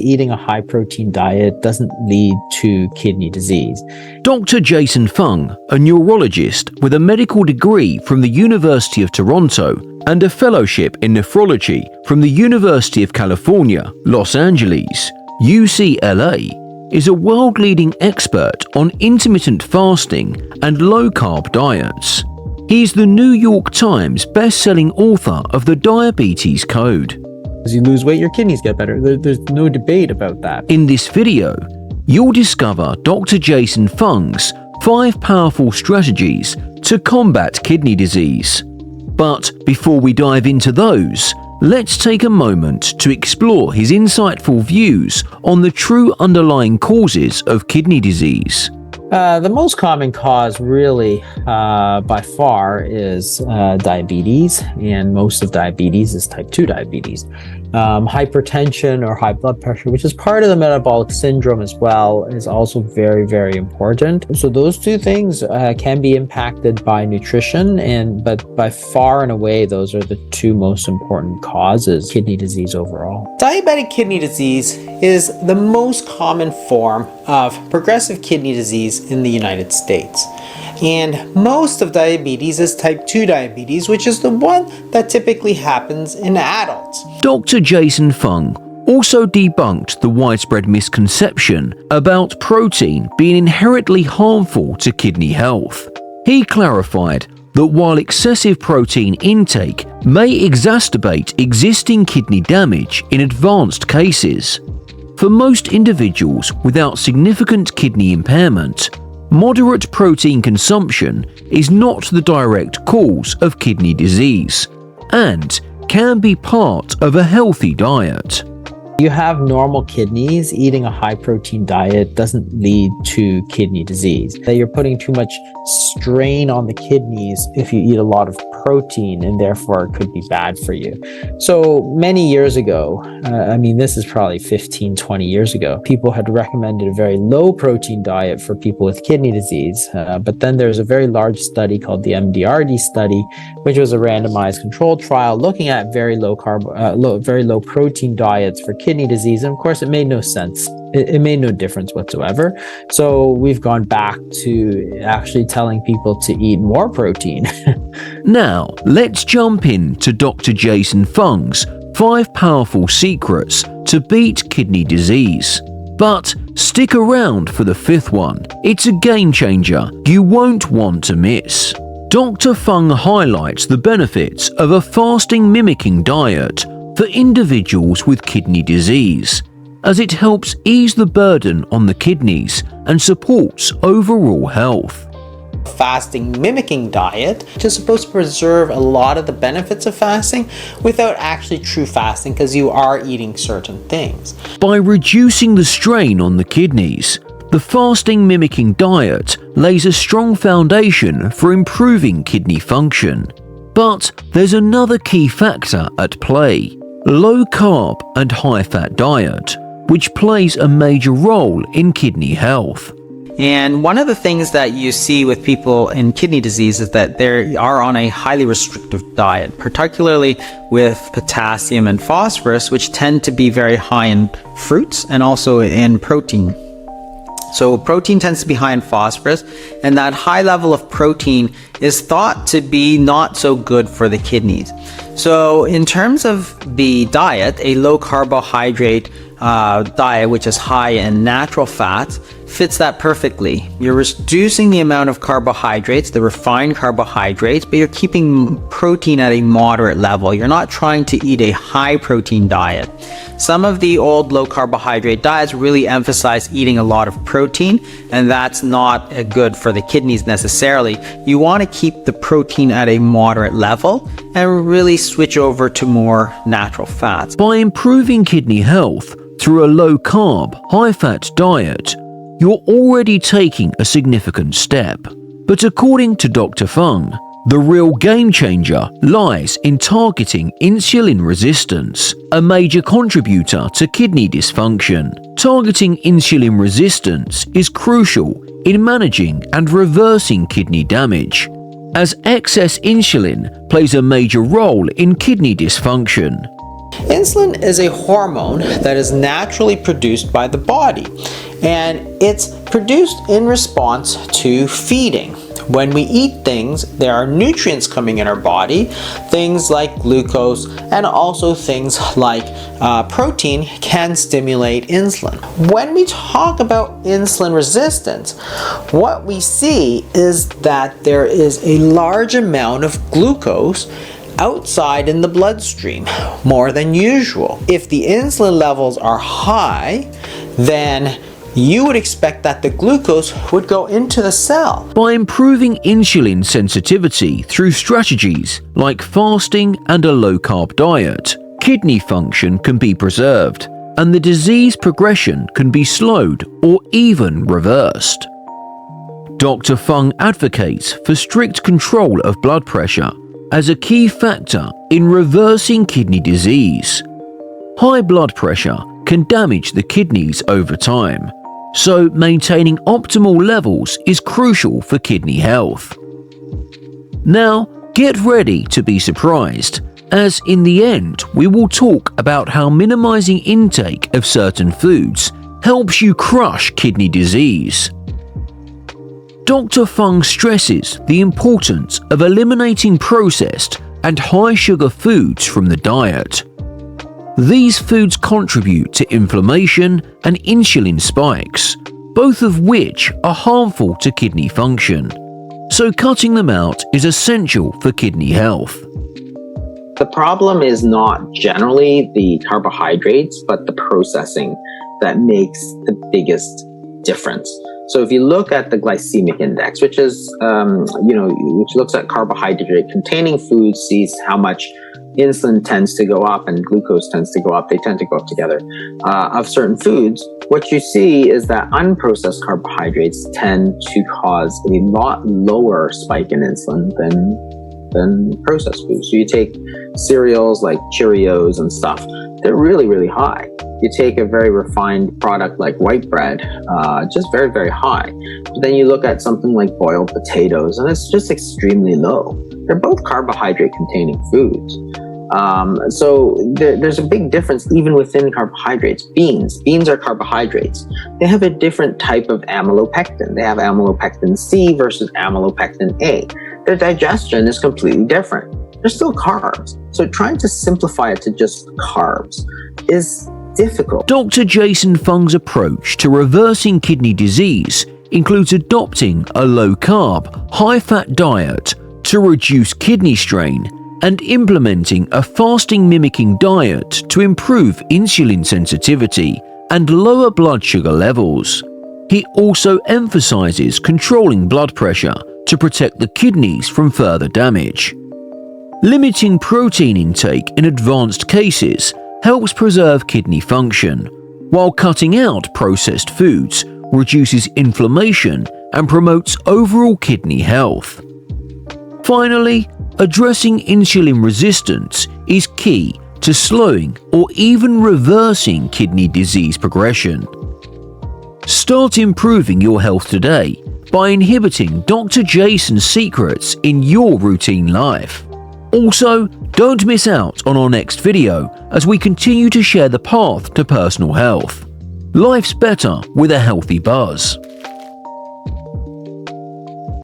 Eating a high-protein diet doesn't lead to kidney disease. Dr. Jason Fung, a neurologist with a medical degree from the University of Toronto and a fellowship in nephrology from the University of California, Los Angeles, UCLA, is a world-leading expert on intermittent fasting and low-carb diets. He's the New York Times best-selling author of The Diabetes Code. As you lose weight, your kidneys get better. There's no debate about that. In this video, you'll discover Dr. Jason Fung's 5 powerful strategies to combat kidney disease. But before we dive into those, let's take a moment to explore his insightful views on the true underlying causes of kidney disease. The most common cause really by far is diabetes, and most of diabetes is type 2 diabetes. Hypertension or high blood pressure, which is part of the metabolic syndrome as well, is also very, very important. So those two things can be impacted by nutrition, but by far and away, those are the two most important causes of kidney disease overall. Diabetic kidney disease is the most common form of progressive kidney disease in the United States. And most of diabetes is type 2 diabetes, which is the one that typically happens in adults. Dr. Jason Fung also debunked the widespread misconception about protein being inherently harmful to kidney health. He clarified that while excessive protein intake may exacerbate existing kidney damage in advanced cases, for most individuals without significant kidney impairment, moderate protein consumption is not the direct cause of kidney disease and can be part of a healthy diet. You have normal kidneys, eating a high-protein diet doesn't lead to kidney disease. You're putting too much strain on the kidneys if you eat a lot of protein, and therefore it could be bad for you. So many years ago, this is probably 15, 20 years ago, people had recommended a very low-protein diet for people with kidney disease. But then there's a very large study called the MDRD study, which was a randomized controlled trial looking at very low protein diets for kidney disease, and of course it made no sense. It made no difference whatsoever. So we've gone back to actually telling people to eat more protein. Now, let's jump into Dr. Jason Fung's 5 powerful secrets to beat kidney disease. But stick around for the 5th one. It's a game changer you won't want to miss. Dr. Fung highlights the benefits of a fasting mimicking diet for individuals with kidney disease, as it helps ease the burden on the kidneys and supports overall health. Fasting mimicking diet, which is supposed to preserve a lot of the benefits of fasting without actually true fasting, because you are eating certain things. By reducing the strain on the kidneys, the fasting mimicking diet lays a strong foundation for improving kidney function. But there's another key factor at play: low carb and high fat diet, which plays a major role in kidney health. And one of the things that you see with people in kidney disease is that they are on a highly restrictive diet, particularly with potassium and phosphorus, which tend to be very high in fruits and also in protein. So protein tends to be high in phosphorus, and that high level of protein is thought to be not so good for the kidneys. So in terms of the diet, a low carbohydrate diet, which is high in natural fats, fits that perfectly. You're reducing the amount of carbohydrates, the refined carbohydrates, but you're keeping protein at a moderate level. You're not trying to eat a high protein diet. Some of the old low carbohydrate diets really emphasize eating a lot of protein, and that's not good for the kidneys necessarily. You want to keep the protein at a moderate level and really switch over to more natural fats. By improving kidney health through a low carb, high fat diet, you're already taking a significant step. But according to Dr. Fung, the real game changer lies in targeting insulin resistance, a major contributor to kidney dysfunction. Targeting insulin resistance is crucial in managing and reversing kidney damage, as excess insulin plays a major role in kidney dysfunction. Insulin is a hormone that is naturally produced by the body, and it's produced in response to feeding. When we eat things, there are nutrients coming in our body, things like glucose and also things like protein can stimulate insulin. When we talk about insulin resistance, what we see is that there is a large amount of glucose outside in the bloodstream, more than usual. If the insulin levels are high, then you would expect that the glucose would go into the cell. By improving insulin sensitivity through strategies like fasting and a low-carb diet, kidney function can be preserved, and the disease progression can be slowed or even reversed. Dr. Fung advocates for strict control of blood pressure as a key factor in reversing kidney disease. High blood pressure can damage the kidneys over time, so maintaining optimal levels is crucial for kidney health. Now, get ready to be surprised, as in the end we will talk about how minimizing intake of certain foods helps you crush kidney disease. Dr. Fung stresses the importance of eliminating processed and high-sugar foods from the diet. These foods contribute to inflammation and insulin spikes, both of which are harmful to kidney function. So cutting them out is essential for kidney health. The problem is not generally the carbohydrates, but the processing that makes the biggest difference. So if you look at the glycemic index, which is, which looks at carbohydrate-containing foods, sees how much insulin tends to go up and glucose tends to go up. They tend to go up together. Of certain foods, what you see is that unprocessed carbohydrates tend to cause a lot lower spike in insulin than processed foods. So you take cereals like Cheerios and stuff, they're really, really high. You take a very refined product like white bread, just very, very high. But then you look at something like boiled potatoes, and it's just extremely low. They're both carbohydrate-containing foods. So there's a big difference even within carbohydrates. Beans are carbohydrates. They have a different type of amylopectin. They have amylopectin C versus amylopectin A. Their digestion is completely different. They're still carbs. So trying to simplify it to just carbs is difficult. Dr. Jason Fung's approach to reversing kidney disease includes adopting a low-carb, high-fat diet to reduce kidney strain and implementing a fasting-mimicking diet to improve insulin sensitivity and lower blood sugar levels. He also emphasizes controlling blood pressure to protect the kidneys from further damage. Limiting protein intake in advanced cases helps preserve kidney function, while cutting out processed foods reduces inflammation and promotes overall kidney health. Finally, addressing insulin resistance is key to slowing or even reversing kidney disease progression. Start improving your health today by inhibiting Dr. Jason's secrets in your routine life. Also, don't miss out on our next video as we continue to share the path to personal health. Life's better with a healthy buzz.